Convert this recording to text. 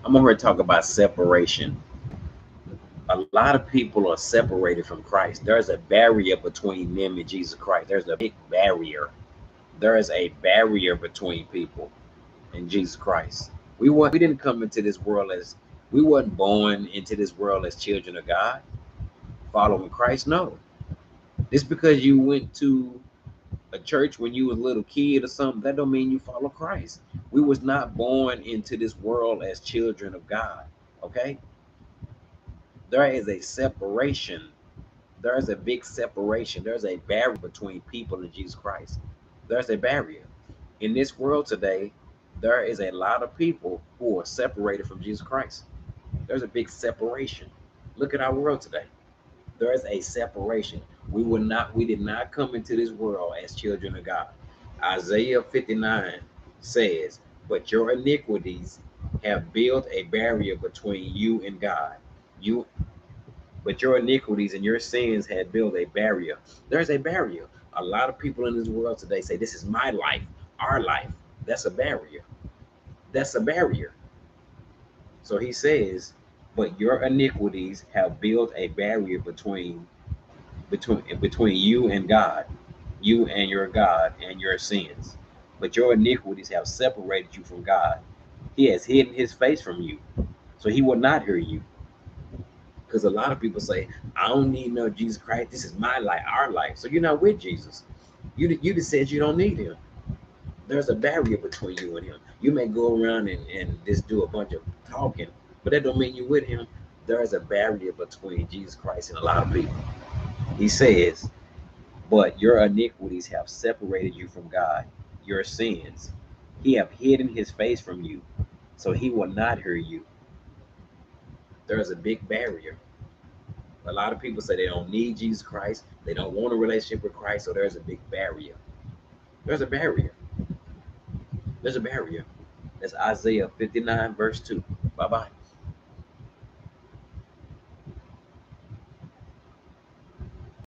I'm over here to talk about separation. A lot of people are separated from Christ. There's a barrier between them and Jesus Christ. There's a big barrier. There is a barrier between people and Jesus Christ. We didn't come into this world as we wasn't born into this world as children of God, following Christ. No. Just because you went to a church when you was a little kid or something, that don't mean you follow Christ. We was not born into this world as children of God. Okay? There is a separation. There's a big separation. There's a barrier between people and Jesus Christ. There's a barrier. In this world today, there is a lot of people who are separated from Jesus Christ. There's a big separation. Look at our world today. There is a separation. We did not come into this world as children of God. Isaiah 59 says, but your iniquities have built a barrier between you and God. You but your iniquities and your sins had built a barrier. There's a barrier. A lot of people in this world today say, this is my life, our life. That's a barrier. That's a barrier. So he says, but your iniquities have built a barrier between you and God, you and your God and your sins. But your iniquities have separated you from God. He has hidden his face from you, so he will not hear you. Because a lot of people say, I don't need no Jesus Christ. This is my life, our life. So you're not with Jesus. You just said you don't need him. There's a barrier between you and him. You may go around and just do a bunch of talking, but that don't mean you're with him. There's a barrier between Jesus Christ and a lot of people. He says, but your iniquities have separated you from God, your sins. He have hidden his face from you, so he will not hear you. There's a big barrier. A lot of people say they don't need Jesus Christ. They don't want a relationship with Christ, so there's a big barrier. There's a barrier. There's a barrier. That's Isaiah 59, verse 2. Bye bye.